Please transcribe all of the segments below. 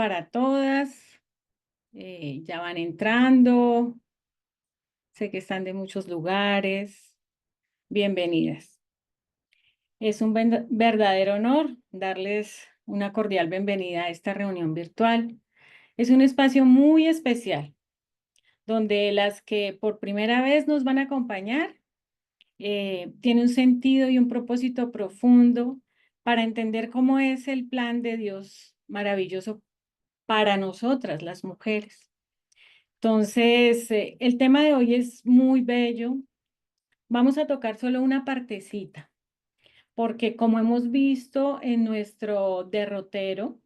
para todas. Ya van entrando. Sé que están de muchos lugares. Bienvenidas. Es un verdadero honor darles una cordial bienvenida a esta reunión virtual. Es un espacio muy especial donde las que por primera vez nos van a acompañar tiene un sentido y un propósito profundo para entender cómo es el plan de Dios maravilloso para nosotras, las mujeres. Entonces, el tema de hoy es muy bello. Vamos a tocar solo una partecita, porque como hemos visto en nuestro derrotero,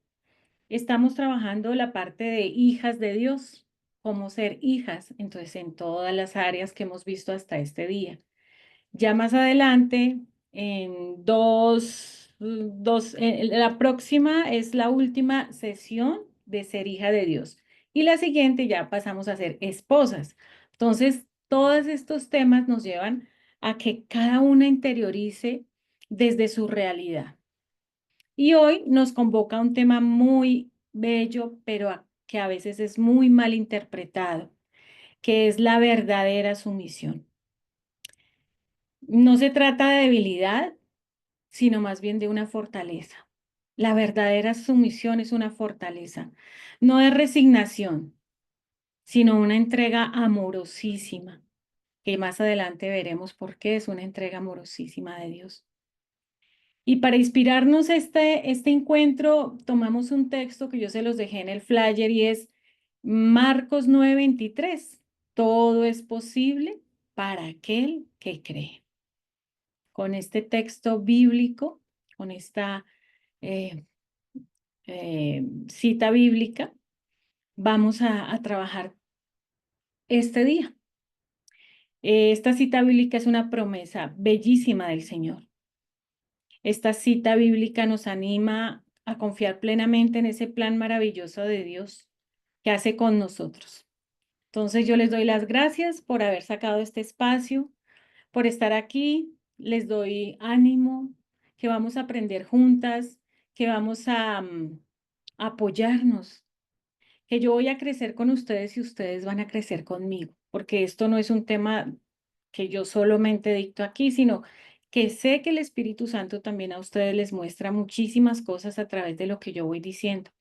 estamos trabajando la parte de hijas de Dios, cómo ser hijas, entonces en todas las áreas que hemos visto hasta este día. Ya más adelante, en la próxima es la última sesión de ser hija de Dios. Y la siguiente ya pasamos a ser esposas. Entonces, todos estos temas nos llevan a que cada una interiorice desde su realidad. Y hoy nos convoca un tema muy bello, pero que a veces es muy mal interpretado, que es la verdadera sumisión. No se trata de debilidad, sino más bien de una fortaleza. La verdadera sumisión es una fortaleza, no es resignación, sino una entrega amorosísima, que más adelante veremos por qué es una entrega amorosísima de Dios. Y para inspirarnos este encuentro, tomamos un texto que yo se los dejé en el flyer y es Marcos 9:23. Todo es posible para aquel que cree. Con este texto bíblico, con esta eh, cita bíblica, vamos a trabajar este día. Esta cita bíblica es una promesa bellísima del Señor. Esta cita bíblica nos anima a confiar plenamente en ese plan maravilloso de Dios que hace con nosotros. Entonces yo les doy las gracias por haber sacado este espacio, por estar aquí. Les doy ánimo, que vamos a aprender juntas, que vamos a apoyarnos, que yo voy a crecer con ustedes y ustedes van a crecer conmigo, porque esto no es un tema que yo solamente dicto aquí, sino que sé que el Espíritu Santo también a ustedes les muestra muchísimas cosas a través de lo que yo voy diciendo,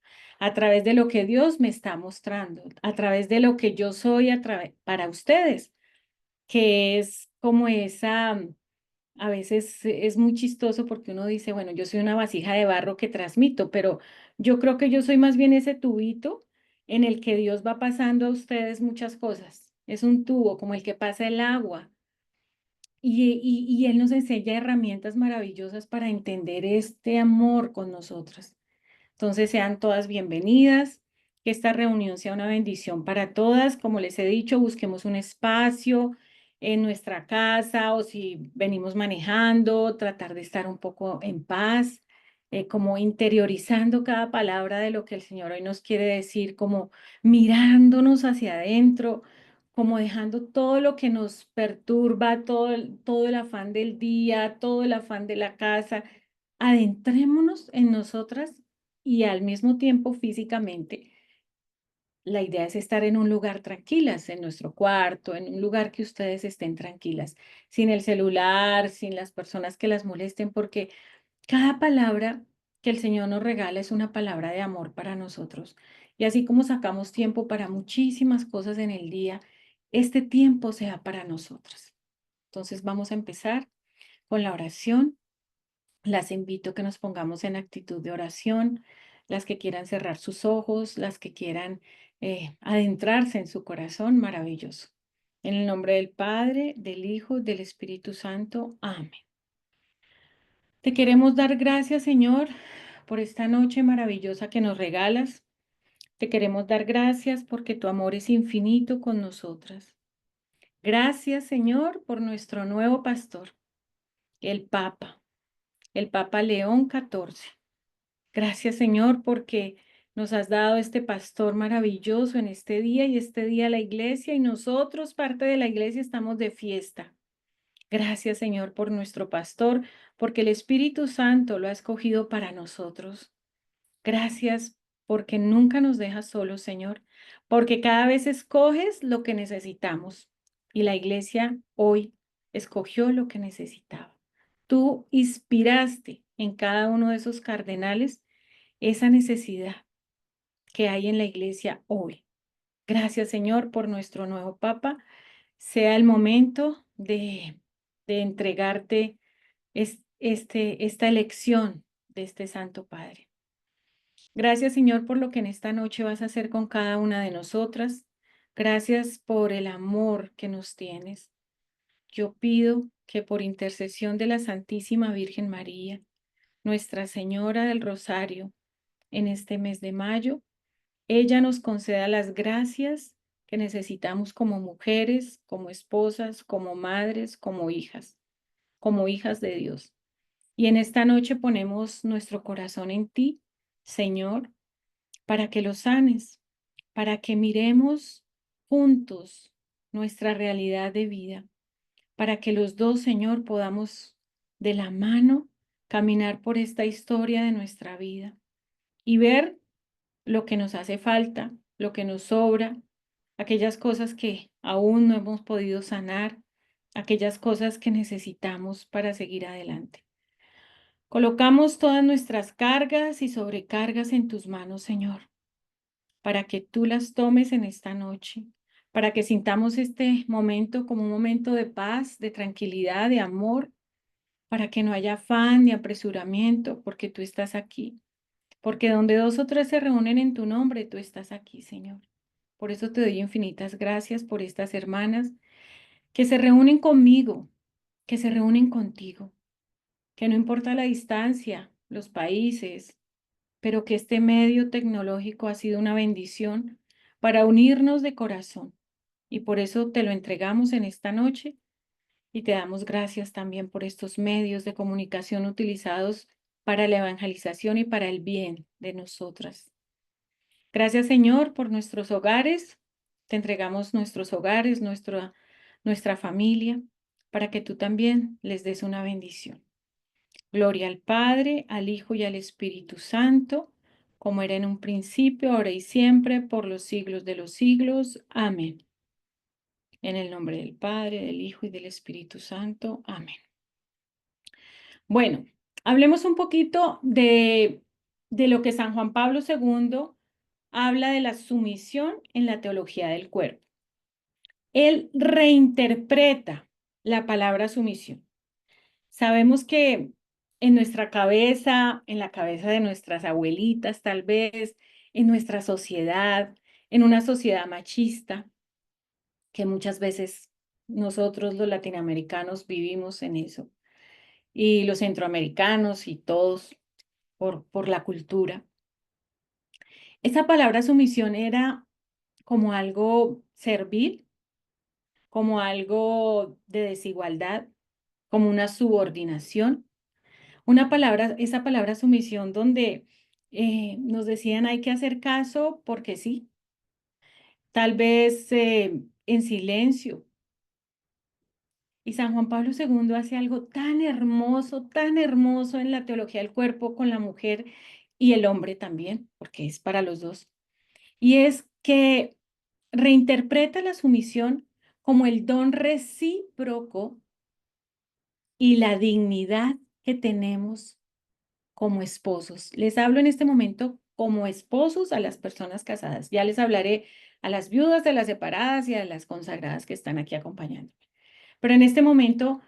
a través de lo que Dios me está mostrando, a través de lo que yo soy para ustedes, que es como esa, a veces es muy chistoso porque uno dice, bueno, yo soy una vasija de barro que transmito, pero yo creo que yo soy más bien ese tubito en el que Dios va pasando a ustedes muchas cosas. Es un tubo como el que pasa el agua. Y Él nos enseña herramientas maravillosas para entender este amor con nosotras. Entonces sean todas bienvenidas, que esta reunión sea una bendición para todas. Como les he dicho, busquemos un espacio en nuestra casa o si venimos manejando, tratar de estar un poco en paz, como interiorizando cada palabra de lo que el Señor hoy nos quiere decir, como mirándonos hacia adentro, como dejando todo lo que nos perturba, todo el afán del día, todo el afán de la casa. Adentrémonos en nosotras y al mismo tiempo físicamente. La idea es estar en un lugar tranquilas, en nuestro cuarto, en un lugar que ustedes estén tranquilas, sin el celular, sin las personas que las molesten, porque cada palabra que el Señor nos regala es una palabra de amor para nosotros. Y así como sacamos tiempo para muchísimas cosas en el día, este tiempo sea para nosotras. Entonces vamos a empezar con la oración. Las invito a que nos pongamos en actitud de oración, las que quieran cerrar sus ojos, las que quieran adentrarse en su corazón, maravilloso. En el nombre del Padre, del Hijo, del Espíritu Santo. Amén. Te queremos dar gracias, Señor, por esta noche maravillosa que nos regalas. Te queremos dar gracias porque tu amor es infinito con nosotras. Gracias, Señor, por nuestro nuevo pastor, el Papa León XIV. Gracias, Señor, porque nos has dado este pastor maravilloso en este día y este día la iglesia y nosotros, parte de la iglesia, estamos de fiesta. Gracias, Señor, por nuestro pastor, porque el Espíritu Santo lo ha escogido para nosotros. Gracias porque nunca nos dejas solos, Señor, porque cada vez escoges lo que necesitamos y la iglesia hoy escogió lo que necesitaba. Tú inspiraste en cada uno de esos cardenales esa necesidad que hay en la iglesia hoy. Gracias, Señor, por nuestro nuevo Papa. Sea el momento de entregarte esta elección de este Santo Padre. Gracias, Señor, por lo que en esta noche vas a hacer con cada una de nosotras. Gracias por el amor que nos tienes. Yo pido que por intercesión de la Santísima Virgen María, Nuestra Señora del Rosario, en este mes de mayo, ella nos conceda las gracias que necesitamos como mujeres, como esposas, como madres, como hijas de Dios. Y en esta noche ponemos nuestro corazón en ti, Señor, para que lo sanes, para que miremos juntos nuestra realidad de vida, para que los dos, Señor, podamos de la mano caminar por esta historia de nuestra vida y ver lo que nos hace falta, lo que nos sobra, aquellas cosas que aún no hemos podido sanar, aquellas cosas que necesitamos para seguir adelante. Colocamos todas nuestras cargas y sobrecargas en tus manos, Señor, para que tú las tomes en esta noche, para que sintamos este momento como un momento de paz, de tranquilidad, de amor, para que no haya afán ni apresuramiento, porque tú estás aquí. Porque donde dos o tres se reúnen en tu nombre, tú estás aquí, Señor. Por eso te doy infinitas gracias por estas hermanas que se reúnen conmigo, que se reúnen contigo, que no importa la distancia, los países, pero que este medio tecnológico ha sido una bendición para unirnos de corazón. Y por eso te lo entregamos en esta noche y te damos gracias también por estos medios de comunicación utilizados para la evangelización y para el bien de nosotras. Gracias, Señor, por nuestros hogares. Te entregamos nuestros hogares, nuestra familia, para que tú también les des una bendición. Gloria al Padre, al Hijo y al Espíritu Santo, como era en un principio, ahora y siempre, por los siglos de los siglos. Amén. En el nombre del Padre, del Hijo y del Espíritu Santo. Amén. Bueno, hablemos un poquito de lo que San Juan Pablo II habla de la sumisión en la teología del cuerpo. Él reinterpreta la palabra sumisión. Sabemos que en nuestra cabeza, en la cabeza de nuestras abuelitas, tal vez, en nuestra sociedad, en una sociedad machista, que muchas veces nosotros los latinoamericanos vivimos en eso, y los centroamericanos y todos por la cultura. Esa palabra sumisión era como algo servil, como algo de desigualdad, como una subordinación. Esa palabra sumisión donde nos decían hay que hacer caso porque sí, tal vez en silencio. Y San Juan Pablo II hace algo tan hermoso en la teología del cuerpo con la mujer y el hombre también, porque es para los dos. Y es que reinterpreta la sumisión como el don recíproco y la dignidad que tenemos como esposos. Les hablo en este momento como esposos a las personas casadas. Ya les hablaré a las viudas, de las separadas y a las consagradas que están aquí acompañándome. Pero en este momento,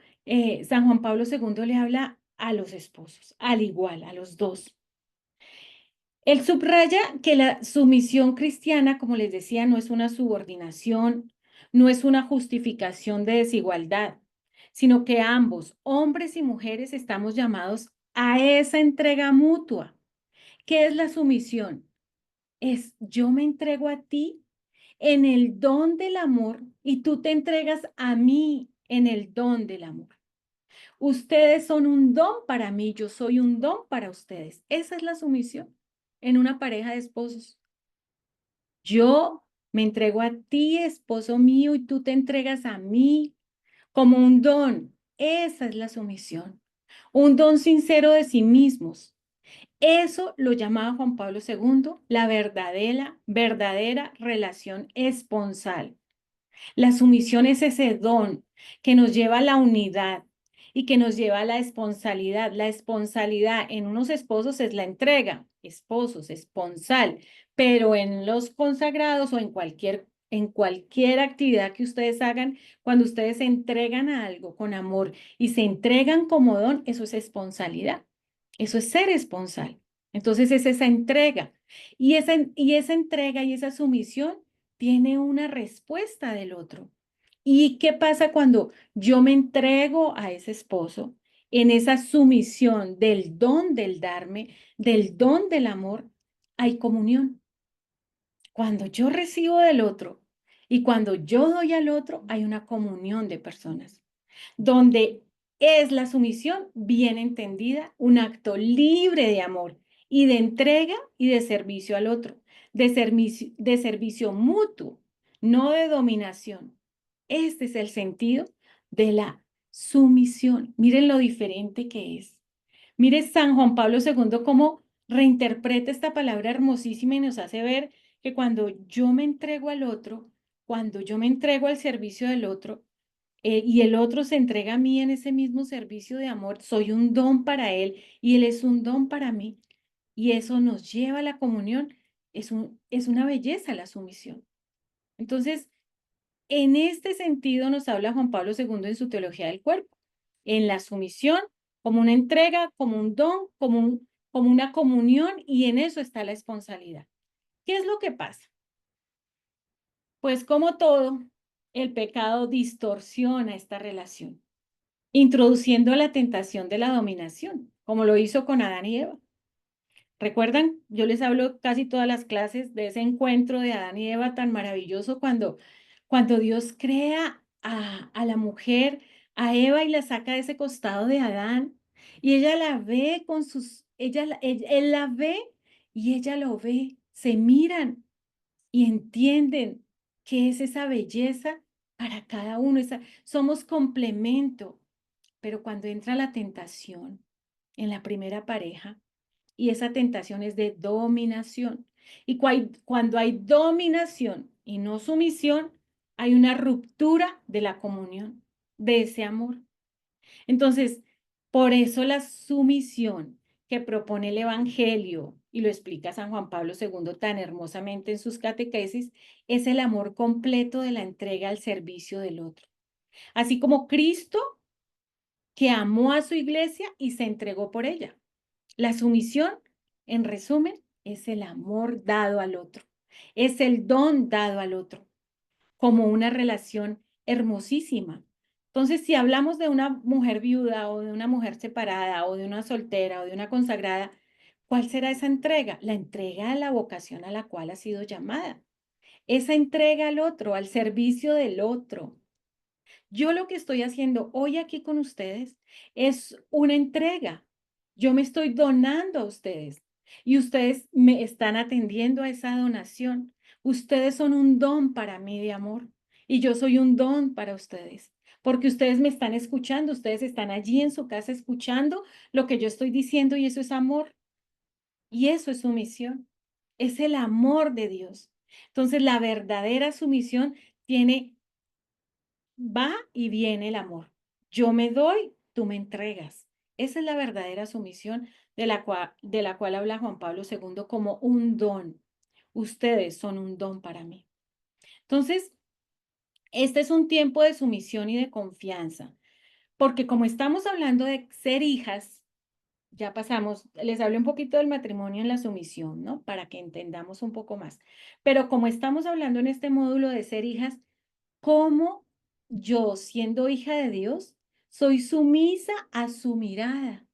San Juan Pablo II le habla a los esposos, al igual, a los dos. Él subraya que la sumisión cristiana, como les decía, no es una subordinación, no es una justificación de desigualdad, sino que ambos, hombres y mujeres, estamos llamados a esa entrega mutua. ¿Qué es la sumisión? Es yo me entrego a ti en el don del amor y tú te entregas a mí en el don del amor. Ustedes son un don para mí, yo soy un don para ustedes. Esa es la sumisión en una pareja de esposos. Yo me entrego a ti, esposo mío, y tú te entregas a mí como un don. Esa es la sumisión. Un don sincero de sí mismos. Eso lo llamaba Juan Pablo II la verdadera relación esponsal. La sumisión es ese don que nos lleva a la unidad y que nos lleva a la esponsalidad. La esponsalidad en unos esposos es la entrega, esposos, esponsal, pero en los consagrados o en cualquier actividad que ustedes hagan, cuando ustedes se entregan a algo con amor y se entregan como don, eso es esponsalidad. Eso es ser esponsal. Entonces es esa entrega. Y esa entrega y esa sumisión tiene una respuesta del otro. ¿Y qué pasa cuando yo me entrego a ese esposo en esa sumisión del don del darme, del don del amor? Hay comunión. Cuando yo recibo del otro y cuando yo doy al otro, hay una comunión de personas donde es la sumisión bien entendida, un acto libre de amor y de entrega y de servicio al otro, de servicio mutuo, no de dominación. Este es el sentido de la sumisión. Miren lo diferente que es. Mire San Juan Pablo II cómo reinterpreta esta palabra hermosísima y nos hace ver que cuando yo me entrego al otro, cuando yo me entrego al servicio del otro, y el otro se entrega a mí en ese mismo servicio de amor, soy un don para él y él es un don para mí. Y eso nos lleva a la comunión. Es una belleza la sumisión. Entonces, en este sentido nos habla Juan Pablo II en su teología del cuerpo, en la sumisión como una entrega, como un don, como una comunión y en eso está la esponsalidad. ¿Qué es lo que pasa? Pues como todo, el pecado distorsiona esta relación, introduciendo la tentación de la dominación, como lo hizo con Adán y Eva. ¿Recuerdan? Yo les hablo casi todas las clases de ese encuentro de Adán y Eva tan maravilloso cuando Dios crea a la mujer, a Eva y la saca de ese costado de Adán y ella la ve con él la ve y ella lo ve, se miran y entienden qué es esa belleza para cada uno. Somos complemento, pero cuando entra la tentación en la primera pareja, y esa tentación es de dominación. Y cuando hay dominación y no sumisión, hay una ruptura de la comunión, de ese amor. Entonces, por eso la sumisión que propone el Evangelio, y lo explica San Juan Pablo II tan hermosamente en sus catequesis, es el amor completo de la entrega al servicio del otro. Así como Cristo, que amó a su iglesia y se entregó por ella. La sumisión, en resumen, es el amor dado al otro, es el don dado al otro, como una relación hermosísima. Entonces, si hablamos de una mujer viuda o de una mujer separada o de una soltera o de una consagrada, ¿cuál será esa entrega? La entrega a la vocación a la cual ha sido llamada. Esa entrega al otro, al servicio del otro. Yo lo que estoy haciendo hoy aquí con ustedes es una entrega. Yo me estoy donando a ustedes y ustedes me están atendiendo a esa donación. Ustedes son un don para mí de amor y yo soy un don para ustedes, porque ustedes me están escuchando, ustedes están allí en su casa escuchando lo que yo estoy diciendo y eso es amor y eso es sumisión. Es el amor de Dios. Entonces, la verdadera sumisión tiene va y viene el amor. Yo me doy, tú me entregas. Esa es la verdadera sumisión de la cual habla Juan Pablo II como un don. Ustedes son un don para mí. Entonces, este es un tiempo de sumisión y de confianza, porque como estamos hablando de ser hijas, ya pasamos, les hablé un poquito del matrimonio en la sumisión, ¿no? Para que entendamos un poco más. Pero como estamos hablando en este módulo de ser hijas, cómo yo, siendo hija de Dios, soy sumisa a su mirada.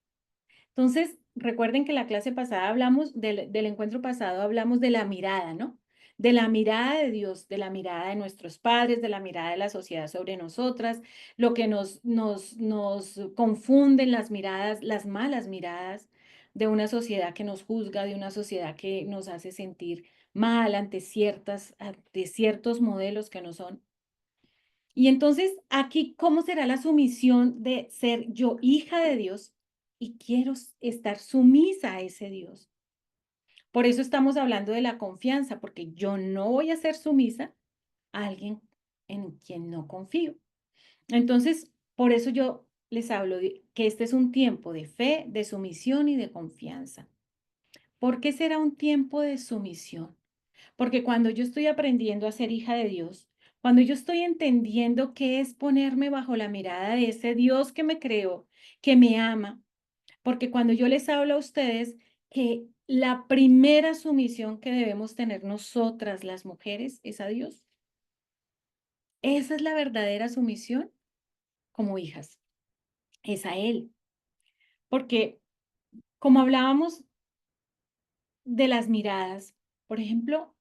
Entonces, recuerden que la clase pasada hablamos, del encuentro pasado hablamos de la mirada, ¿no? De la mirada de Dios, de la mirada de nuestros padres, de la mirada de la sociedad sobre nosotras, lo que nos confunden las miradas, las malas miradas de una sociedad que nos juzga, de una sociedad que nos hace sentir mal ante ciertos modelos que no son. Y entonces aquí, ¿cómo será la sumisión de ser yo hija de Dios y quiero estar sumisa a ese Dios. Por eso estamos hablando de la confianza, porque yo no voy a ser sumisa a alguien en quien no confío. Entonces, por eso yo les hablo de que este es un tiempo de fe, de sumisión y de confianza. ¿Por qué será un tiempo de sumisión? Porque cuando yo estoy aprendiendo a ser hija de Dios, cuando yo estoy entendiendo qué es ponerme bajo la mirada de ese Dios que me creó, que me ama, porque cuando yo les hablo a ustedes que la primera sumisión que debemos tener nosotras las mujeres es a Dios. Esa es la verdadera sumisión como hijas, es a Él. Porque como hablábamos de las miradas, por ejemplo,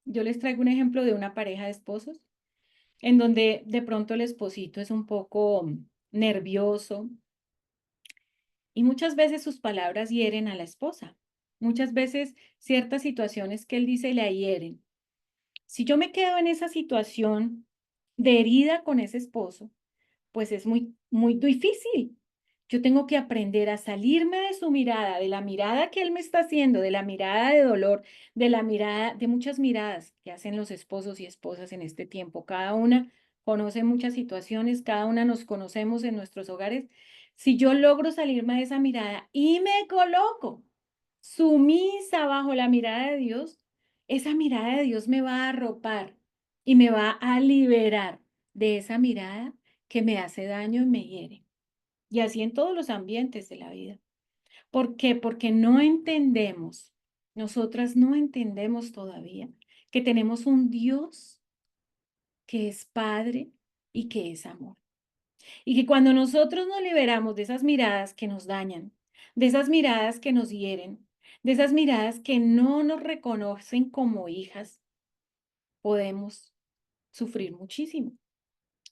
yo les traigo un ejemplo de una pareja de esposos en donde de pronto el esposito es un poco nervioso y muchas veces sus palabras hieren a la esposa. Muchas veces ciertas situaciones que él dice le hieren. Si yo me quedo en esa situación de herida con ese esposo, pues es muy difícil. Yo tengo que aprender a salirme de su mirada, de la mirada que él me está haciendo, de la mirada de dolor, de la mirada, de muchas miradas que hacen los esposos y esposas en este tiempo. Cada una conoce muchas situaciones, cada una nos conocemos en nuestros hogares. Si yo logro salirme de esa mirada y me coloco sumisa bajo la mirada de Dios, esa mirada de Dios me va a arropar y me va a liberar de esa mirada que me hace daño y me hiere. Y así en todos los ambientes de la vida. ¿Por qué? Porque no entendemos, nosotras no entendemos todavía que tenemos un Dios que es Padre y que es amor. Y que cuando nosotros nos liberamos de esas miradas que nos dañan, de esas miradas que nos hieren, de esas miradas que no nos reconocen como hijas, podemos sufrir muchísimo.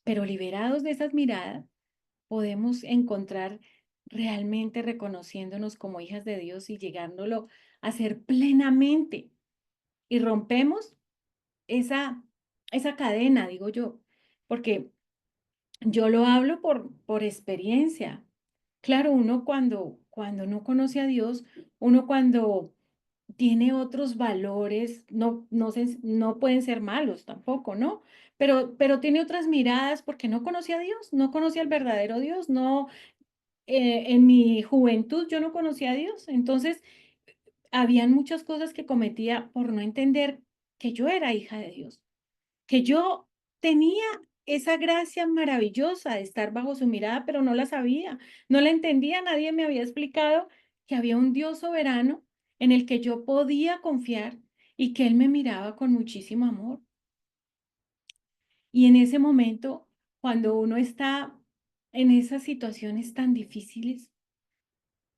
Pero liberados de esas miradas, podemos encontrar realmente reconociéndonos como hijas de Dios y llegándolo a ser plenamente. Y rompemos esa, esa cadena, digo yo, porque yo lo hablo por experiencia. Claro, uno cuando no conoce a Dios, uno cuando tiene otros valores, no pueden ser malos tampoco, ¿no? Pero tiene otras miradas porque no conoce a Dios, no conoce al verdadero Dios, no, en mi juventud yo no conocía a Dios, entonces habían muchas cosas que cometía por no entender que yo era hija de Dios, que yo tenía esa gracia maravillosa de estar bajo su mirada, pero no la sabía, no la entendía, nadie me había explicado que había un Dios soberano en el que yo podía confiar y que Él me miraba con muchísimo amor. Y en ese momento, cuando uno está en esas situaciones tan difíciles,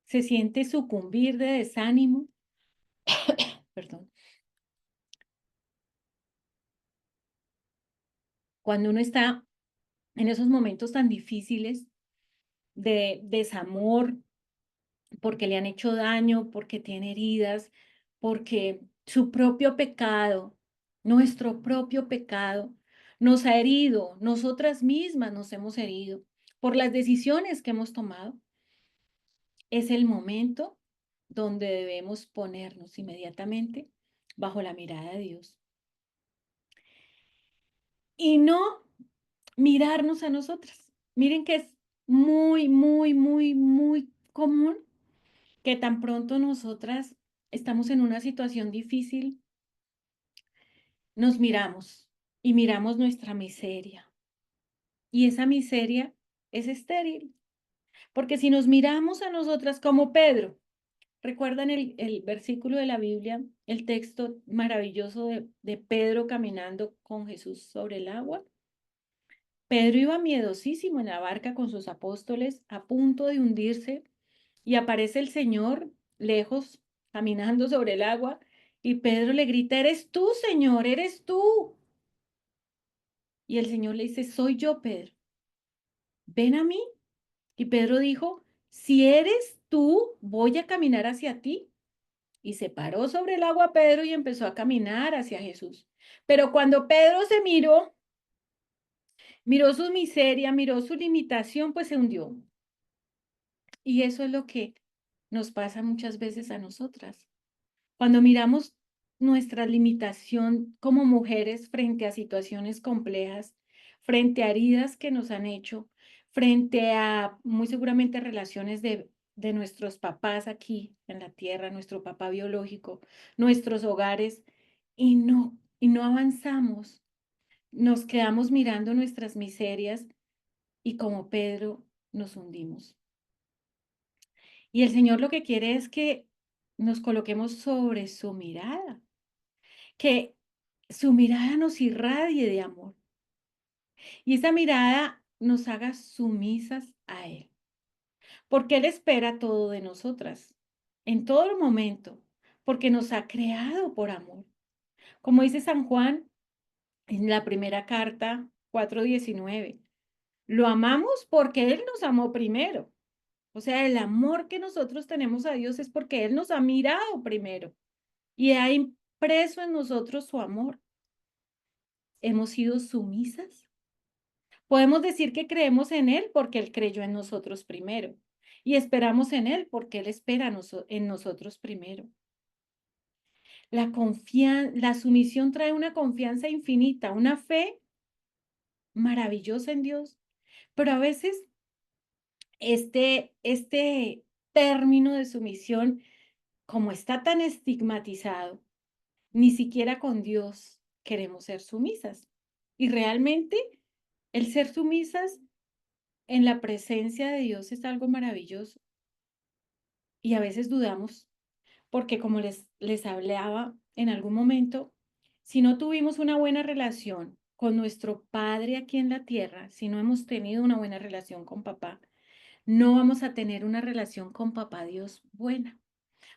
se siente sucumbir de desánimo, perdón, cuando uno está en esos momentos tan difíciles de desamor, porque le han hecho daño, porque tiene heridas, porque su propio pecado, nuestro propio pecado, nos ha herido, nosotras mismas nos hemos herido por las decisiones que hemos tomado, es el momento donde debemos ponernos inmediatamente bajo la mirada de Dios y no mirarnos a nosotras. Miren que es muy común que tan pronto nosotras estamos en una situación difícil, nos miramos y miramos nuestra miseria. Y esa miseria es estéril, porque si nos miramos a nosotras como Pedro, ¿recuerdan el versículo de la Biblia, el texto maravilloso de Pedro caminando con Jesús sobre el agua? Pedro iba miedosísimo en la barca con sus apóstoles, a punto de hundirse, y aparece el Señor lejos, caminando sobre el agua, y Pedro le grita, eres tú, Señor, eres tú. Y el Señor le dice, soy yo, Pedro, ven a mí. Y Pedro dijo, si eres tú, voy a caminar hacia ti. Y se paró sobre el agua Pedro y empezó a caminar hacia Jesús. Pero cuando Pedro se miró su miseria, miró su limitación, pues se hundió. Y eso es lo que nos pasa muchas veces a nosotras. Cuando miramos nuestra limitación como mujeres frente a situaciones complejas, frente a heridas que nos han hecho, frente a muy seguramente relaciones de nuestros papás aquí en la tierra, nuestro papá biológico, nuestros hogares, y no avanzamos, nos quedamos mirando nuestras miserias y como Pedro nos hundimos. Y el Señor lo que quiere es que nos coloquemos sobre su mirada, que su mirada nos irradie de amor y esa mirada nos haga sumisas a Él, porque Él espera todo de nosotras, en todo momento, porque nos ha creado por amor. Como dice San Juan en la primera carta 4:19, lo amamos porque Él nos amó primero. O sea, el amor que nosotros tenemos a Dios es porque Él nos ha mirado primero y ha impreso en nosotros su amor. ¿Hemos sido sumisas? Podemos decir que creemos en Él porque Él creyó en nosotros primero y esperamos en Él porque Él espera en nosotros primero. La sumisión trae una confianza infinita, una fe maravillosa en Dios, pero a veces este término de sumisión, como está tan estigmatizado, ni siquiera con Dios queremos ser sumisas. Y realmente el ser sumisas en la presencia de Dios es algo maravilloso. Y a veces dudamos, porque como les hablaba en algún momento, si no tuvimos una buena relación con nuestro Padre aquí en la tierra, si no hemos tenido una buena relación con papá, no vamos a tener una relación con papá Dios buena,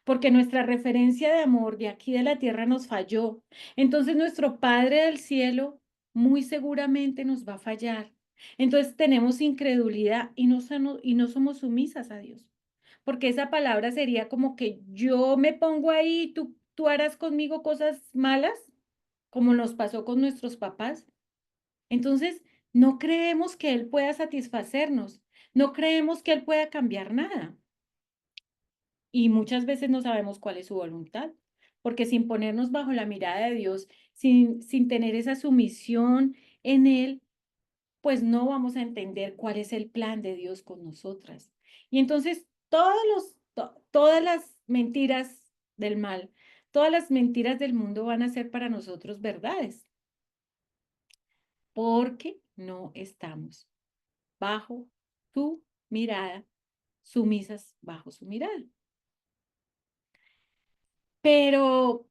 porque nuestra referencia de amor de aquí de la tierra nos falló. Entonces nuestro Padre del cielo muy seguramente nos va a fallar. Entonces tenemos incredulidad y no somos sumisas a Dios, porque esa palabra sería como que yo me pongo ahí y tú harás conmigo cosas malas, como nos pasó con nuestros papás. Entonces, no creemos que Él pueda satisfacernos, no creemos que Él pueda cambiar nada. Y muchas veces no sabemos cuál es su voluntad, porque sin ponernos bajo la mirada de Dios, sin tener esa sumisión en Él, pues no vamos a entender cuál es el plan de Dios con nosotras. Y entonces todas las mentiras del mal, todas las mentiras del mundo van a ser para nosotros verdades, porque no estamos bajo su mirada, sumisas bajo su mirada. Pero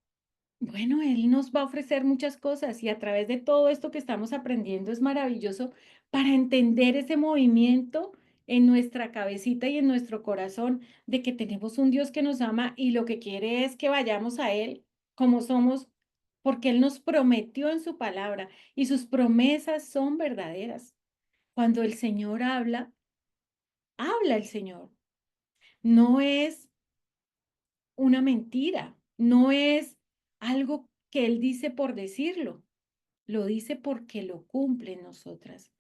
bueno, Él nos va a ofrecer muchas cosas y a través de todo esto que estamos aprendiendo es maravilloso para entender ese movimiento en nuestra cabecita y en nuestro corazón de que tenemos un Dios que nos ama y lo que quiere es que vayamos a Él como somos, porque Él nos prometió en su palabra y sus promesas son verdaderas. Cuando el Señor habla, habla el Señor. No es una mentira, no es algo que Él dice por decirlo, lo dice porque lo cumple en nosotras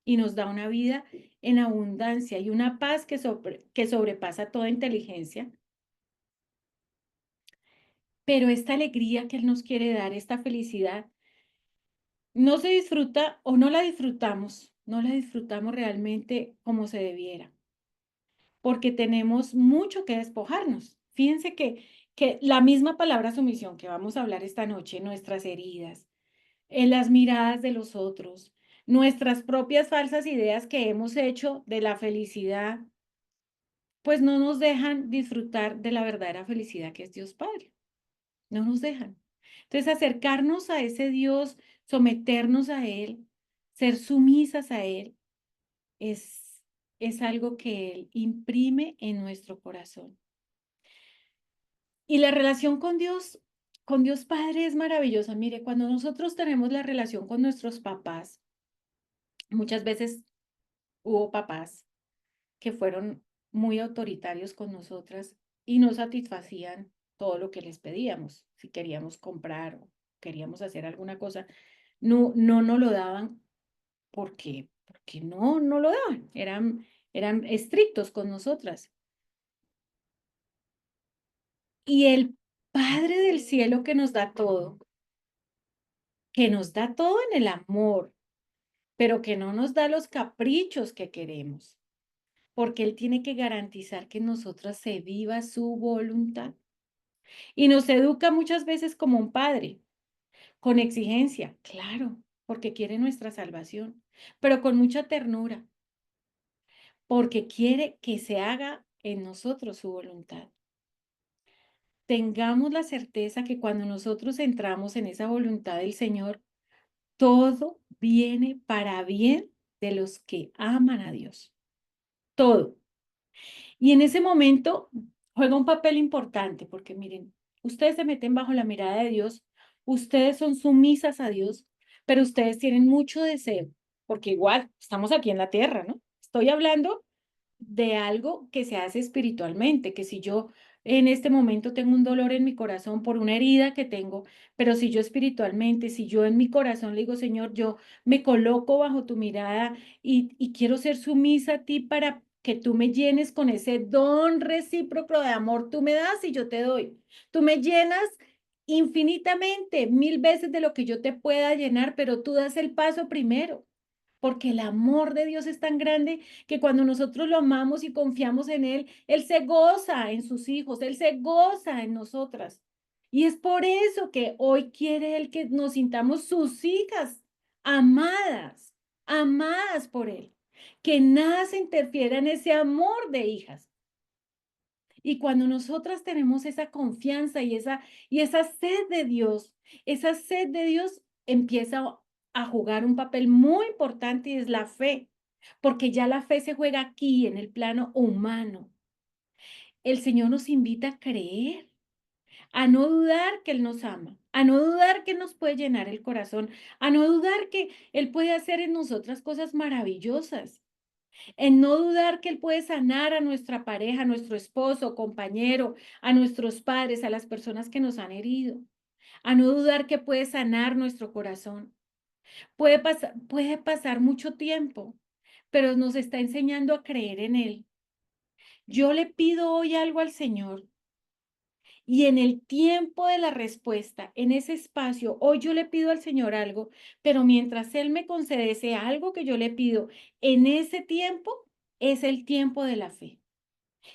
y nos da una vida en abundancia y una paz que sobrepasa toda inteligencia. Pero esta alegría que Él nos quiere dar, esta felicidad, no se disfruta o no la disfrutamos realmente como se debiera, porque tenemos mucho que despojarnos. Fíjense que la misma palabra sumisión que vamos a hablar esta noche, nuestras heridas, en las miradas de los otros, nuestras propias falsas ideas que hemos hecho de la felicidad, pues no nos dejan disfrutar de la verdadera felicidad que es Dios Padre. No nos dejan. Entonces, acercarnos a ese Dios, someternos a Él, ser sumisas a Él, es, es algo que Él imprime en nuestro corazón. Y la relación con Dios Padre es maravillosa. Mire, cuando nosotros tenemos la relación con nuestros papás, muchas veces hubo papás que fueron muy autoritarios con nosotras y no satisfacían todo lo que les pedíamos. Si queríamos comprar o queríamos hacer alguna cosa, no nos lo daban porque no lo daban. Eran estrictos con nosotras. Y el Padre del cielo que nos da todo, que nos da todo en el amor, pero que no nos da los caprichos que queremos, porque Él tiene que garantizar que en nosotras se viva su voluntad. Y nos educa muchas veces como un padre, con exigencia, claro, porque quiere nuestra salvación, pero con mucha ternura, porque quiere que se haga en nosotros su voluntad. Tengamos la certeza que cuando nosotros entramos en esa voluntad del Señor, todo viene para bien de los que aman a Dios. Todo. Y en ese momento juega un papel importante, porque miren, ustedes se meten bajo la mirada de Dios, ustedes son sumisas a Dios, pero ustedes tienen mucho deseo, porque igual estamos aquí en la tierra, ¿no? Estoy hablando de algo que se hace espiritualmente, que si yo en este momento tengo un dolor en mi corazón por una herida que tengo, pero si yo espiritualmente, si yo en mi corazón le digo, Señor, yo me coloco bajo tu mirada y quiero ser sumisa a ti para que tú me llenes con ese don recíproco de amor, tú me das y yo te doy. Tú me llenas infinitamente, 1000 veces de lo que yo te pueda llenar, pero tú das el paso primero porque el amor de Dios es tan grande que cuando nosotros lo amamos y confiamos en Él, Él se goza en sus hijos, Él se goza en nosotras. Y es por eso que hoy quiere Él que nos sintamos sus hijas, amadas, amadas por Él. Que nada se interfiera en ese amor de hijas. Y cuando nosotras tenemos esa confianza y esa esa sed de Dios empieza a jugar un papel muy importante y es la fe, porque ya la fe se juega aquí en el plano humano. El Señor nos invita a creer, a no dudar que Él nos ama, a no dudar que Él nos puede llenar el corazón, a no dudar que Él puede hacer en nosotras cosas maravillosas. En no dudar que Él puede sanar a nuestra pareja, a nuestro esposo, compañero, a nuestros padres, a las personas que nos han herido. A no dudar que puede sanar nuestro corazón. Puede pasar mucho tiempo, pero nos está enseñando a creer en Él. Yo le pido hoy algo al Señor y en el tiempo de la respuesta, en ese espacio, hoy yo le pido al Señor algo, pero mientras Él me concede ese algo que yo le pido, en ese tiempo es el tiempo de la fe.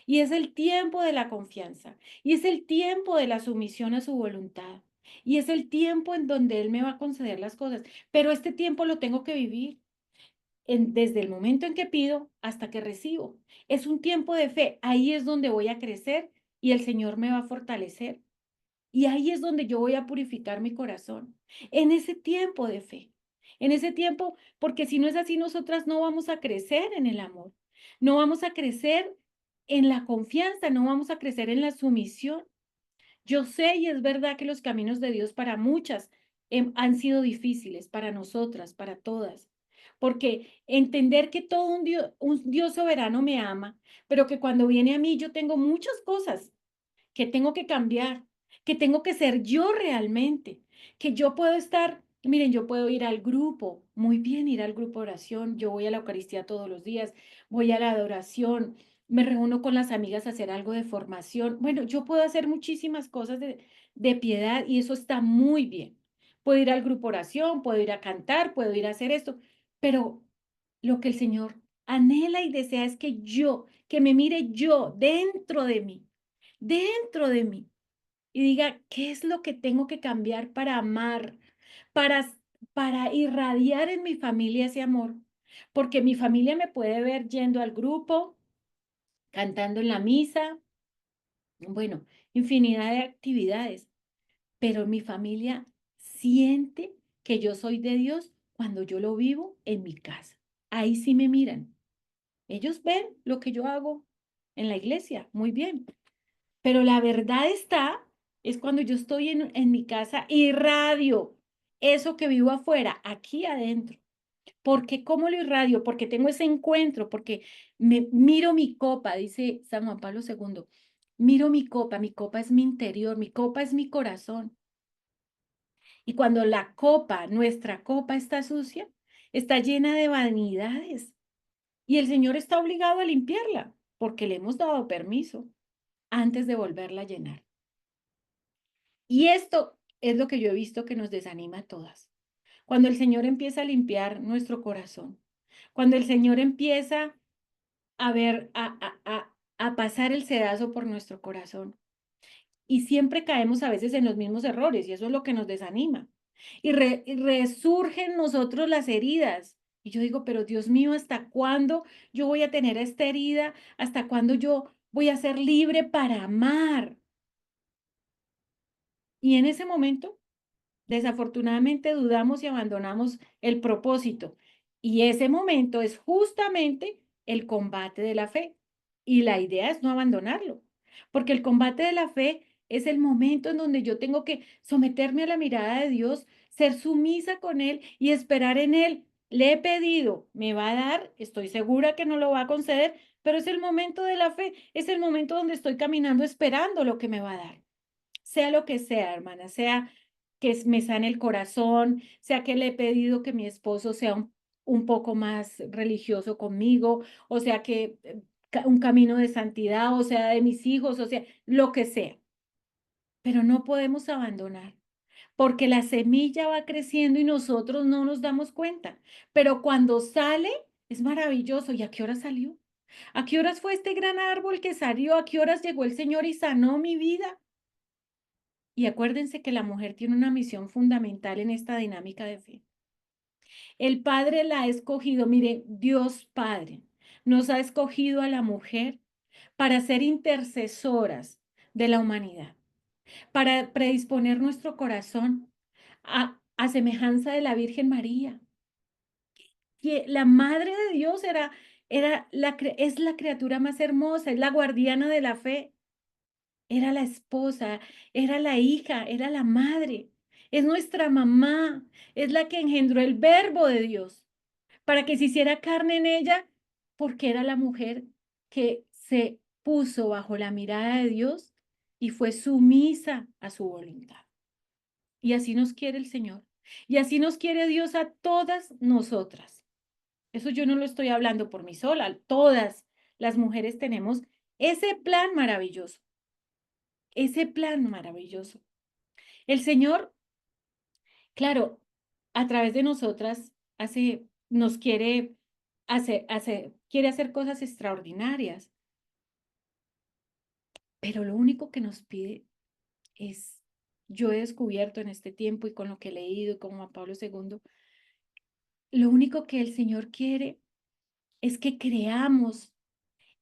Y es el tiempo de la confianza. Y es el tiempo de la sumisión a su voluntad. Y es el tiempo en donde Él me va a conceder las cosas. Pero este tiempo lo tengo que vivir desde el momento en que pido hasta que recibo. Es un tiempo de fe. Ahí es donde voy a crecer y el Señor me va a fortalecer. Y ahí es donde yo voy a purificar mi corazón. En ese tiempo de fe. En ese tiempo, porque si no es así, nosotras no vamos a crecer en el amor. No vamos a crecer en la confianza, no vamos a crecer en la sumisión. Yo sé y es verdad que los caminos de Dios para muchas han sido difíciles, para nosotras, para todas. Porque entender que todo un Dios soberano me ama, pero que cuando viene a mí yo tengo muchas cosas que tengo que cambiar, que tengo que ser yo realmente, que yo puedo estar, miren, yo puedo ir al grupo, muy bien ir al grupo de oración, yo voy a la Eucaristía todos los días, voy a la adoración, me reúno con las amigas a hacer algo de formación. Bueno, yo puedo hacer muchísimas cosas de piedad y eso está muy bien. Puedo ir al grupo de oración, puedo ir a cantar, puedo ir a hacer esto, pero lo que el Señor anhela y desea es que me mire yo dentro de mí y diga, ¿qué es lo que tengo que cambiar para amar, para, para irradiar en mi familia ese amor? Porque mi familia me puede ver yendo al grupo, cantando en la misa, bueno, infinidad de actividades, pero mi familia siente que yo soy de Dios cuando yo lo vivo en mi casa. Ahí sí me miran. Ellos ven lo que yo hago en la iglesia, muy bien. Pero la verdad es cuando yo estoy en mi casa y radio eso que vivo afuera, aquí adentro. ¿Por qué? ¿Cómo lo irradio? Porque tengo ese encuentro, porque me miro mi copa, dice San Juan Pablo II. Miro mi copa es mi interior, mi copa es mi corazón. Y cuando la copa, nuestra copa está sucia, está llena de vanidades. Y el Señor está obligado a limpiarla, porque le hemos dado permiso antes de volverla a llenar. Y esto es lo que yo he visto que nos desanima a todas. Cuando el Señor empieza a limpiar nuestro corazón, cuando el Señor empieza a ver, a pasar el sedazo por nuestro corazón. Y siempre caemos a veces en los mismos errores y eso es lo que nos desanima. Y resurgen nosotros las heridas. Y yo digo, pero Dios mío, ¿hasta cuándo yo voy a tener esta herida? ¿Hasta cuándo yo voy a ser libre para amar? Y en ese momento desafortunadamente dudamos y abandonamos el propósito. Y ese momento es justamente el combate de la fe. Y la idea es no abandonarlo, porque el combate de la fe es el momento en donde yo tengo que someterme a la mirada de Dios, ser sumisa con Él y esperar en Él. Le he pedido, me va a dar, estoy segura que no lo va a conceder, pero es el momento de la fe, es el momento donde estoy caminando esperando lo que me va a dar. Sea lo que sea, hermana, sea que me sane el corazón, sea que le he pedido que mi esposo sea un poco más religioso conmigo, o sea que un camino de santidad, o sea de mis hijos, o sea, lo que sea. Pero no podemos abandonar, porque la semilla va creciendo y nosotros no nos damos cuenta. Pero cuando sale, es maravilloso. ¿Y a qué hora salió? ¿A qué horas fue este gran árbol que salió? ¿A qué horas llegó el Señor y sanó mi vida? Y acuérdense que la mujer tiene una misión fundamental en esta dinámica de fe. El Padre la ha escogido, mire, Dios Padre nos ha escogido a la mujer para ser intercesoras de la humanidad, para predisponer nuestro corazón a semejanza de la Virgen María, que la Madre de Dios es la criatura más hermosa, es la guardiana de la fe. Era la esposa, era la hija, era la madre, es nuestra mamá, es la que engendró el verbo de Dios para que se hiciera carne en ella, porque era la mujer que se puso bajo la mirada de Dios y fue sumisa a su voluntad. Y así nos quiere el Señor. Y así nos quiere Dios a todas nosotras. Eso yo no lo estoy hablando por mí sola. Todas las mujeres tenemos ese plan maravilloso. Ese plan maravilloso. El Señor, claro, a través de nosotras nos quiere quiere hacer cosas extraordinarias, pero lo único que nos pide es, yo he descubierto en este tiempo y con lo que he leído y con Juan Pablo II, lo único que el Señor quiere es que creamos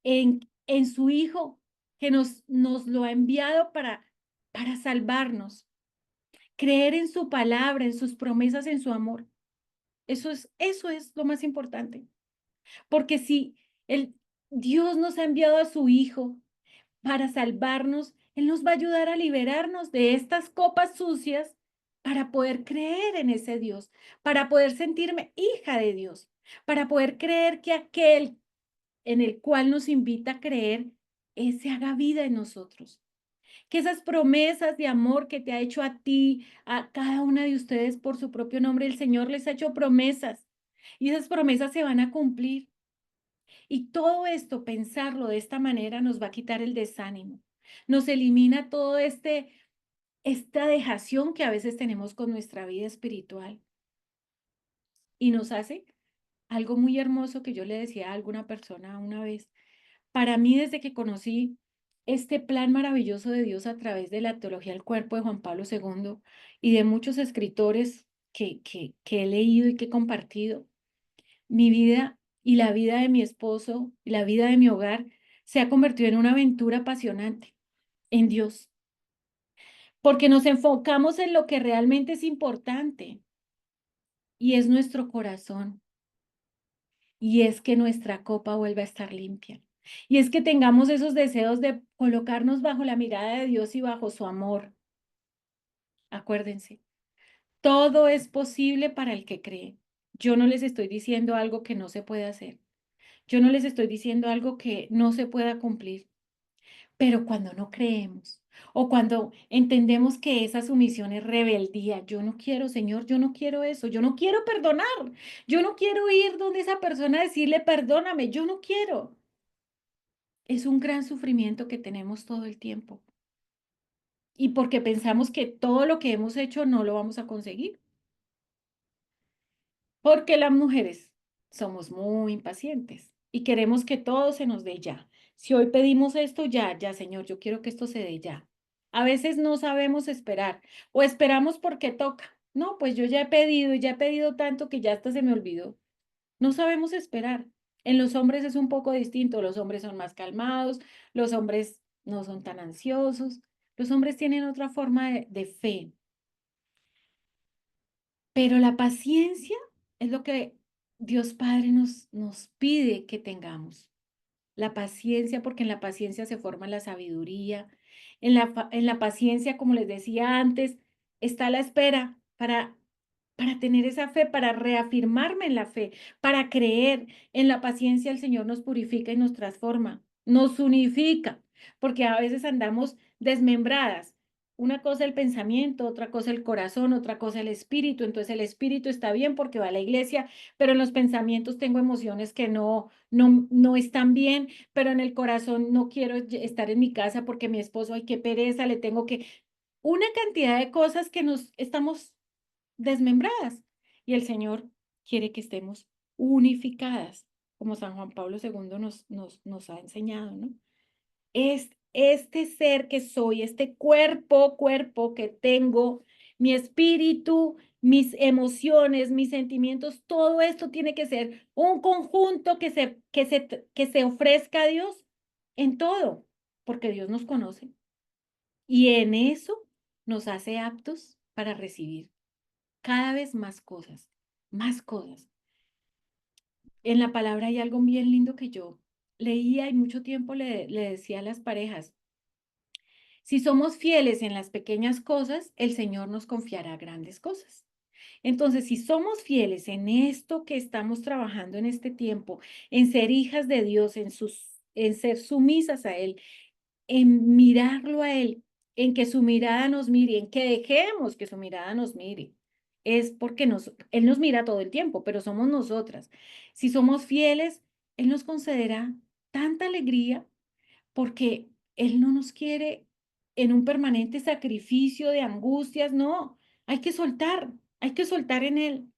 en su Hijo, que nos lo ha enviado para salvarnos, creer en su palabra, en sus promesas, en su amor. Eso es lo más importante. Porque si el Dios nos ha enviado a su Hijo para salvarnos, Él nos va a ayudar a liberarnos de estas copas sucias para poder creer en ese Dios, para poder sentirme hija de Dios, para poder creer que aquel en el cual nos invita a creer, se haga vida en nosotros. Que esas promesas de amor que te ha hecho a ti, a cada una de ustedes por su propio nombre, el Señor les ha hecho promesas y esas promesas se van a cumplir. Y todo esto, pensarlo de esta manera, nos va a quitar el desánimo, nos elimina todo esta dejación que a veces tenemos con nuestra vida espiritual y nos hace algo muy hermoso que yo le decía a alguna persona una vez. Para mí, desde que conocí este plan maravilloso de Dios a través de la teología del cuerpo de Juan Pablo II y de muchos escritores que he leído y que he compartido, mi vida y la vida de mi esposo y la vida de mi hogar se ha convertido en una aventura apasionante en Dios, porque nos enfocamos en lo que realmente es importante y es nuestro corazón, y es que nuestra copa vuelva a estar limpia. Y es que tengamos esos deseos de colocarnos bajo la mirada de Dios y bajo su amor. Acuérdense, todo es posible para el que cree. Yo no les estoy diciendo algo que no se puede hacer. Yo no les estoy diciendo algo que no se pueda cumplir. Pero cuando no creemos o cuando entendemos que esa sumisión es rebeldía, yo no quiero, Señor, yo no quiero eso, yo no quiero perdonar, yo no quiero ir donde esa persona a decirle perdóname, yo no quiero. Es un gran sufrimiento que tenemos todo el tiempo. y porque pensamos que todo lo que hemos hecho no lo vamos a conseguir. Porque las mujeres somos muy impacientes y queremos que todo se nos dé ya. Si hoy pedimos esto, ya, ya, Señor, yo quiero que esto se dé ya. A veces no sabemos esperar o esperamos porque toca. No, pues yo ya he pedido y ya he pedido tanto que ya hasta se me olvidó. No sabemos esperar. En los hombres es un poco distinto. Los hombres son más calmados, los hombres no son tan ansiosos, los hombres tienen otra forma de fe. Pero la paciencia es lo que Dios Padre nos pide que tengamos. La paciencia, porque en la paciencia se forma la sabiduría. En la paciencia, como les decía antes, está la espera para tener esa fe, para reafirmarme en la fe, para creer. En la paciencia el Señor nos purifica y nos transforma, nos unifica, porque a veces andamos desmembradas. Una cosa el pensamiento, otra cosa el corazón, otra cosa el espíritu. Entonces el espíritu está bien porque va a la iglesia, pero en los pensamientos tengo emociones que no están bien, pero en el corazón no quiero estar en mi casa porque mi esposo, ay, qué pereza, le tengo que... Una cantidad de cosas que nos estamos desmembradas. Y el Señor quiere que estemos unificadas, como San Juan Pablo II nos ha enseñado, ¿no? Es este ser que soy, este cuerpo que tengo, mi espíritu, mis emociones, mis sentimientos, todo esto tiene que ser un conjunto que se ofrezca a Dios en todo, porque Dios nos conoce y en eso nos hace aptos para recibir cada vez más cosas, más cosas. En la palabra hay algo bien lindo que yo leía y mucho tiempo le decía a las parejas. Si somos fieles en las pequeñas cosas, el Señor nos confiará grandes cosas. Entonces, si somos fieles en esto que estamos trabajando en este tiempo, en ser hijas de Dios, en ser sumisas a Él, en mirarlo a Él, en que su mirada nos mire, en que dejemos que su mirada nos mire, es porque Él nos mira todo el tiempo, pero somos nosotras. Si somos fieles, Él nos concederá tanta alegría porque Él no nos quiere en un permanente sacrificio de angustias, no, hay que soltar en Él.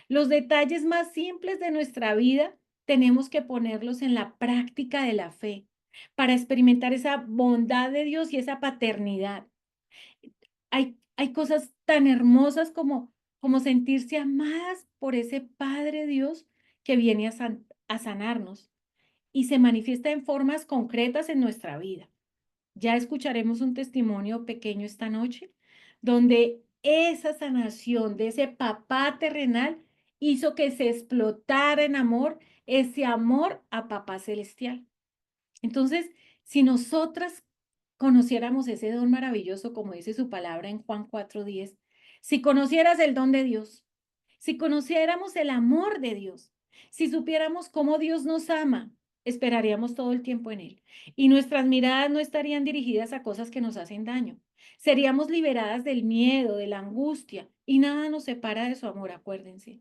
Los detalles más simples de nuestra vida tenemos que ponerlos en la práctica de la fe para experimentar esa bondad de Dios y esa paternidad. Hay cosas tan hermosas como sentirse amadas por ese Padre Dios que viene a sanarnos y se manifiesta en formas concretas en nuestra vida. Ya escucharemos un testimonio pequeño esta noche, donde esa sanación de ese papá terrenal hizo que se explotara en amor, ese amor a papá celestial. Entonces, si nosotras conociéramos ese don maravilloso, como dice su palabra en Juan 4:10, si conocieras el don de Dios, si conociéramos el amor de Dios, si supiéramos cómo Dios nos ama, esperaríamos todo el tiempo en Él y nuestras miradas no estarían dirigidas a cosas que nos hacen daño. Seríamos liberadas del miedo, de la angustia y nada nos separa de su amor, acuérdense.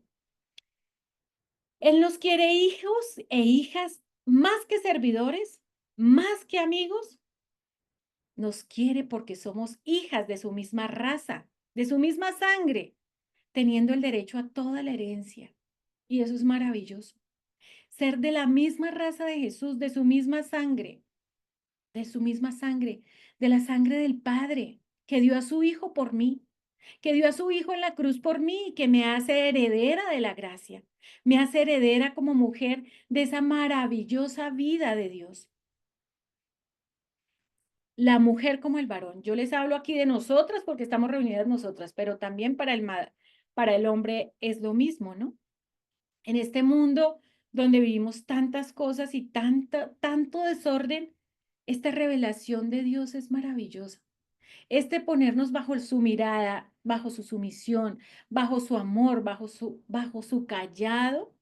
Él nos quiere hijos e hijas más que servidores, más que amigos. Nos quiere porque somos hijas de su misma raza, de su misma sangre, teniendo el derecho a toda la herencia. Y eso es maravilloso. Ser de la misma raza de Jesús, de su misma sangre, de su misma sangre, de la sangre del Padre, que dio a su Hijo por mí, que dio a su Hijo en la cruz por mí y que me hace heredera de la gracia, me hace heredera como mujer de esa maravillosa vida de Dios. La mujer como el varón. Yo les hablo aquí de nosotras porque estamos reunidas nosotras, pero también para el hombre es lo mismo, ¿no? En este mundo donde vivimos tantas cosas y tanto desorden, esta revelación de Dios es maravillosa. Este ponernos bajo su mirada, bajo su sumisión, bajo su amor, bajo su callado,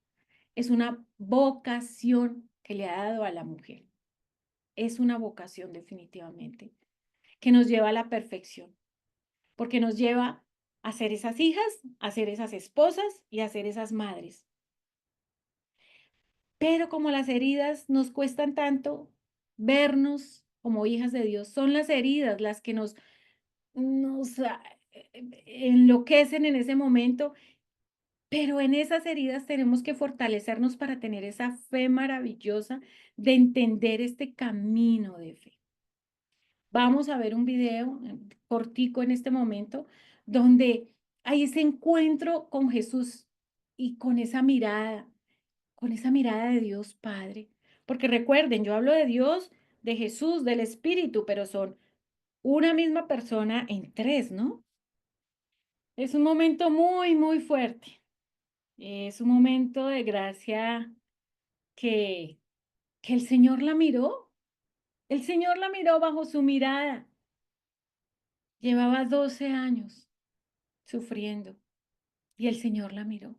es una vocación que le ha dado a la mujer. Es una vocación definitivamente que nos lleva a la perfección, porque nos lleva a ser esas hijas, a ser esas esposas y a ser esas madres. Pero como las heridas nos cuestan tanto vernos como hijas de Dios, son las heridas las que nos nos enloquecen en ese momento, pero en esas heridas tenemos que fortalecernos para tener esa fe maravillosa de entender este camino de fe. Vamos a ver un video cortico en este momento donde hay ese encuentro con Jesús y con esa mirada de Dios Padre. Porque recuerden, yo hablo de Dios, de Jesús, del Espíritu, pero son una misma persona en tres, ¿no? Es un momento muy, muy fuerte. Es un momento de gracia que, que el Señor la miró. El Señor la miró bajo su mirada. Llevaba 12 años sufriendo y el Señor la miró.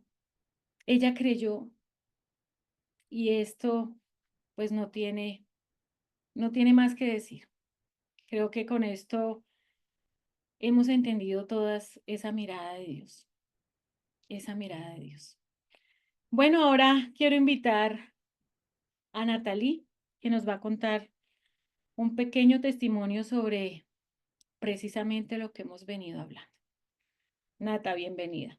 Ella creyó y esto pues no tiene más que decir. Creo que con esto hemos entendido todas esa mirada de Dios, esa mirada de Dios. Bueno, ahora quiero invitar a Natalie, que nos va a contar un pequeño testimonio sobre precisamente lo que hemos venido hablando. Nata, bienvenida.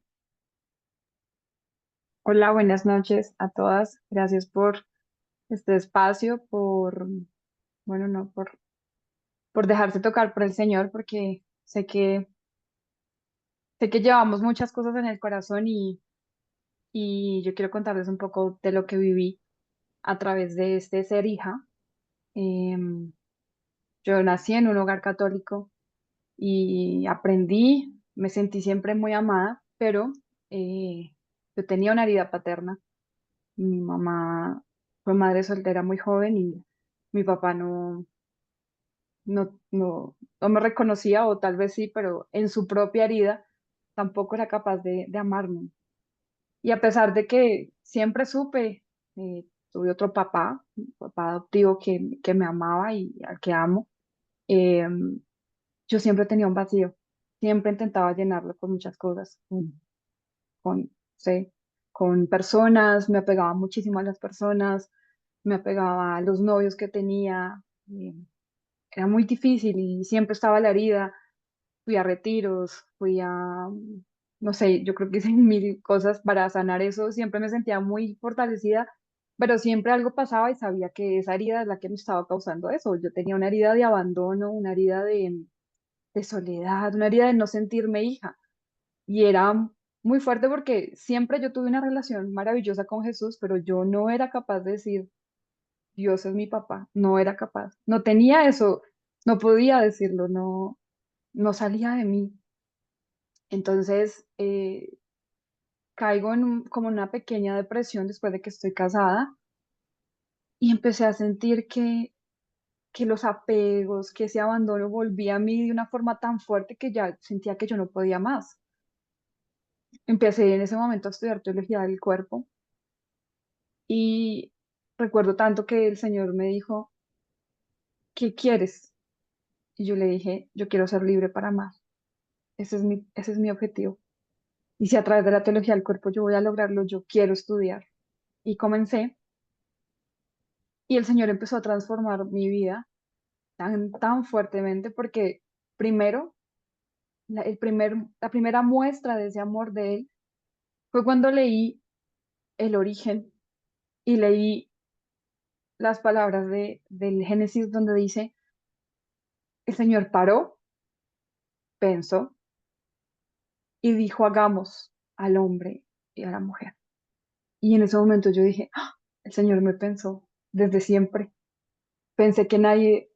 Hola, buenas noches a todas. Gracias por este espacio, bueno, no, por dejarse tocar por el Señor, porque sé que llevamos muchas cosas en el corazón y yo quiero contarles un poco de lo que viví a través de este ser hija. Em, yo nací en un hogar católico y aprendí, me sentí siempre muy amada, pero eh, yo tenía una herida paterna. Mi mamá fue madre soltera muy joven y mi papá no me reconocía, o tal vez sí, pero en su propia herida tampoco era capaz de amarme. Y a pesar de que siempre supe, tuve otro papá, un papá adoptivo que me amaba y al que amo, eh, yo siempre tenía un vacío. Siempre intentaba llenarlo con muchas cosas, con, sí, con personas, me apegaba muchísimo a las personas, me apegaba a los novios que tenía. Era muy difícil y siempre estaba la herida. Fui a retiros, no sé, yo creo que hice mil cosas para sanar eso. Siempre me sentía muy fortalecida, pero siempre algo pasaba y sabía que esa herida es la que me estaba causando eso. Yo tenía una herida de abandono, una herida de soledad, una herida de no sentirme hija. Y era muy fuerte porque siempre yo tuve una relación maravillosa con Jesús, pero yo no era capaz de decir, Dios es mi papá. No era capaz. No tenía eso, no podía decirlo, no salía de mí. Entonces, caigo como una pequeña depresión después de que estoy casada y empecé a sentir que los apegos, que ese abandono volvía a mí de una forma tan fuerte que ya sentía que yo no podía más. Empecé en ese momento a estudiar teología del cuerpo y recuerdo tanto que el Señor me dijo, ¿qué quieres? Y yo le dije, yo quiero ser libre para amar. Ese es mi objetivo. Y si a través de la teología del cuerpo yo voy a lograrlo, yo quiero estudiar. Y comencé, y el Señor empezó a transformar mi vida tan fuertemente porque primero, la primera muestra de ese amor de Él fue cuando leí el origen y leí las palabras del Génesis donde dice, el Señor paró, pensó y dijo, hagamos al hombre y a la mujer. Y en ese momento yo dije, "Ah, el Señor me pensó desde siempre. Pensé que nadie,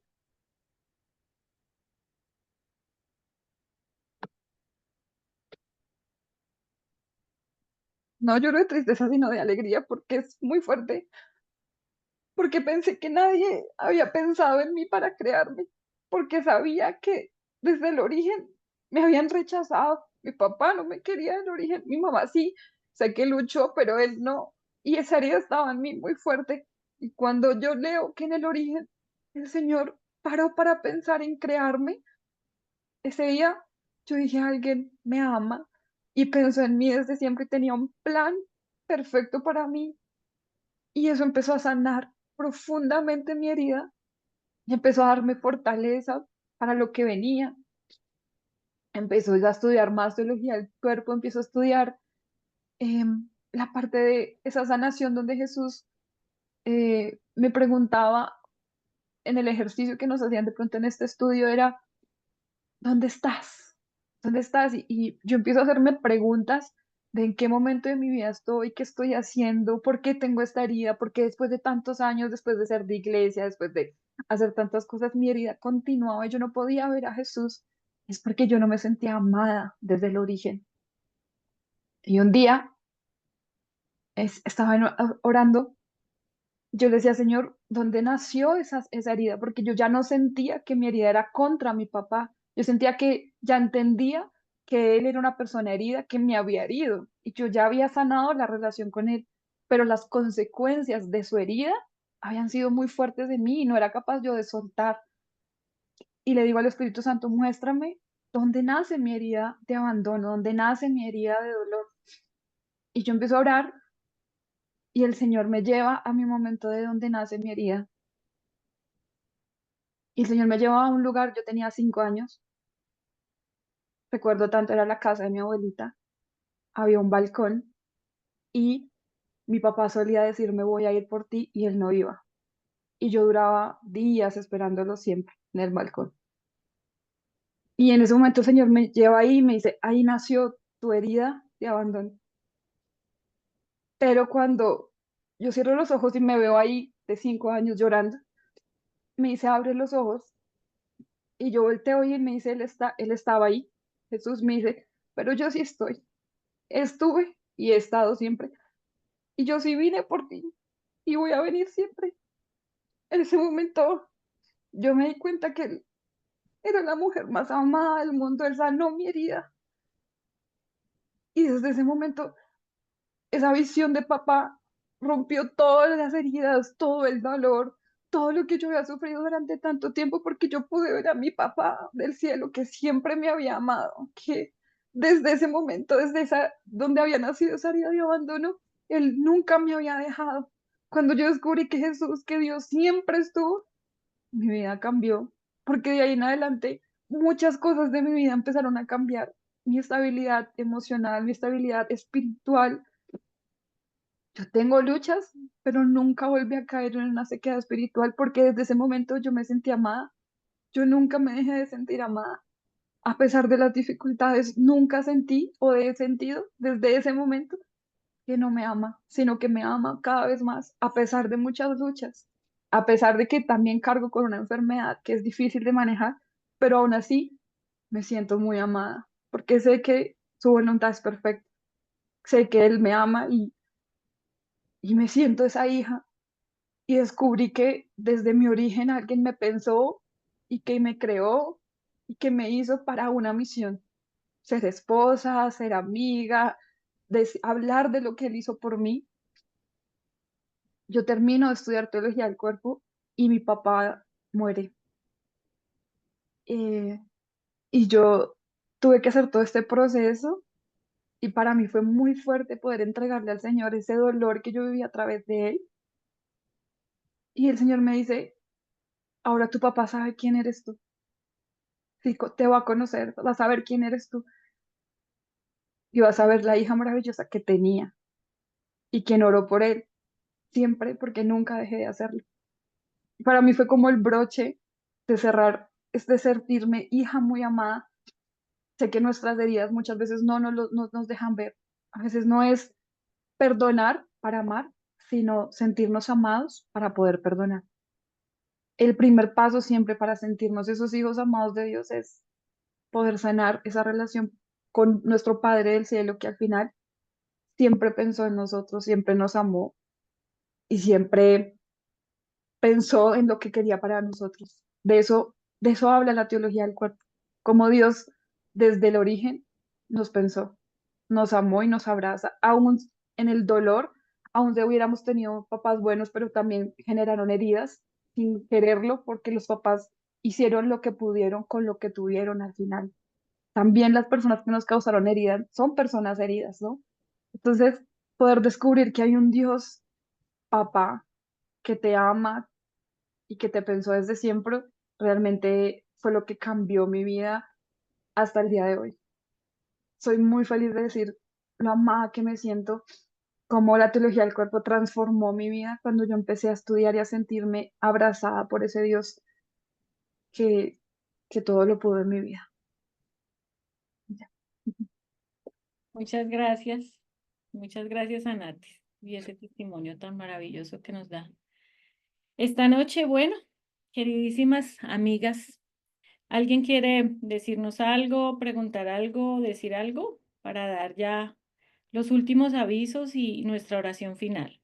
no lloro de tristeza, sino de alegría porque es muy fuerte, porque pensé que nadie había pensado en mí para crearme, porque sabía que desde el origen me habían rechazado. Mi papá no me quería en el origen, mi mamá sí, sé que luchó, pero él no. Y esa herida estaba en mí muy fuerte. Y cuando yo leo que en el origen el Señor paró para pensar en crearme, ese día yo dije, alguien me ama y pensó en mí desde siempre y tenía un plan perfecto para mí. Y eso empezó a sanar profundamente mi herida y empezó a darme fortaleza para lo que venía. empezó ya a estudiar más teología del cuerpo, empiezo a estudiar la parte de esa sanación donde Jesús me preguntaba en el ejercicio que nos hacían de pronto en este estudio era, ¿dónde estás? ¿Dónde estás? Y yo empiezo a hacerme preguntas de en qué momento de mi vida estoy, qué estoy haciendo, por qué tengo esta herida, por qué después de tantos años, después de ser de iglesia, después de hacer tantas cosas, mi herida continuaba y yo no podía ver a Jesús. Es porque yo no me sentía amada desde el origen. Y un día estaba orando. Yo le decía, Señor, ¿dónde nació esa herida? Porque yo ya no sentía que mi herida era contra mi papá. Yo sentía que ya entendía que él era una persona herida, que me había herido. Y yo ya había sanado la relación con él. Pero las consecuencias de su herida habían sido muy fuertes de mí y no era capaz yo de soltar. Y le digo al Espíritu Santo, muéstrame dónde nace mi herida de abandono, dónde nace mi herida de dolor. Y yo empiezo a orar y el Señor me lleva a mi momento de donde nace mi herida. Y el Señor me llevaba a un lugar, yo tenía 5 años, recuerdo tanto, era la casa de mi abuelita, había un balcón y mi papá solía decirme voy a ir por ti y él no iba. Y yo duraba días esperándolo siempre en el balcón. Y en ese momento el Señor me lleva ahí y me dice, ahí nació tu herida de abandono. Pero cuando yo cierro los ojos y me veo ahí de 5 años llorando, me dice, abre los ojos y yo volteo y él me dice, él estaba ahí. Jesús me dice, pero yo sí estoy. Estuve y he estado siempre. Y yo sí vine por ti y voy a venir siempre. En ese momento yo me di cuenta que él era la mujer más amada del mundo, él sanó mi herida. Y desde ese momento, esa visión de papá rompió todas las heridas, todo el dolor, todo lo que yo había sufrido durante tanto tiempo, porque yo pude ver a mi papá del cielo que siempre me había amado, que desde ese momento, desde esa, donde había nacido esa herida de abandono, él nunca me había dejado. Cuando yo descubrí que Jesús, que Dios siempre estuvo, mi vida cambió, porque de ahí en adelante muchas cosas de mi vida empezaron a cambiar. Mi estabilidad emocional, mi estabilidad espiritual. Yo tengo luchas, pero nunca volví a caer en una sequedad espiritual porque desde ese momento yo me sentí amada. Yo nunca me dejé de sentir amada. A pesar de las dificultades, nunca sentí o he sentido desde ese momento que no me ama, sino que me ama cada vez más, a pesar de muchas luchas, a pesar de que también cargo con una enfermedad que es difícil de manejar, pero aún así me siento muy amada, porque sé que su voluntad es perfecta, sé que Él me ama y me siento esa hija y descubrí que desde mi origen alguien me pensó y que me creó y que me hizo para una misión, ser esposa, ser amiga, hablar de lo que Él hizo por mí. Yo termino de estudiar teología del cuerpo y mi papá muere. Eh, y yo tuve que hacer todo este proceso y para mí fue muy fuerte poder entregarle al Señor ese dolor que yo viví a través de él. Y el Señor me dice, ahora tu papá sabe quién eres tú. Sí, te va a conocer, vas a ver quién eres tú y vas a ver la hija maravillosa que tenía y quien oró por él siempre porque nunca dejé de hacerlo. Y para mí fue como el broche de cerrar, es de sentirme hija muy amada. Sé que nuestras heridas muchas veces no nos dejan ver. A veces no es perdonar para amar, sino sentirnos amados para poder perdonar. El primer paso siempre para sentirnos esos hijos amados de Dios es poder sanar esa relación con nuestro Padre del cielo, que al final siempre pensó en nosotros, siempre nos amó y siempre pensó en lo que quería para nosotros. De eso habla la teología del cuerpo, como Dios desde el origen nos pensó, nos amó y nos abraza, aún en el dolor, aún si hubiéramos tenido papás buenos, pero también generaron heridas sin quererlo, porque los papás hicieron lo que pudieron con lo que tuvieron al final. También las personas que nos causaron heridas son personas heridas, ¿no? Entonces, poder descubrir que hay un Dios, papá, que te ama, y que te pensó desde siempre, realmente fue lo que cambió mi vida hasta el día de hoy. Soy muy feliz de decir lo amada que me siento, cómo la teología del cuerpo transformó mi vida cuando yo empecé a estudiar y a sentirme abrazada por ese Dios que, que todo lo pudo en mi vida. Ya. Muchas gracias a Natis y ese testimonio tan maravilloso que nos da. Esta noche, bueno, queridísimas amigas, ¿alguien quiere decirnos algo, preguntar algo, decir algo para dar ya los últimos avisos y nuestra oración final?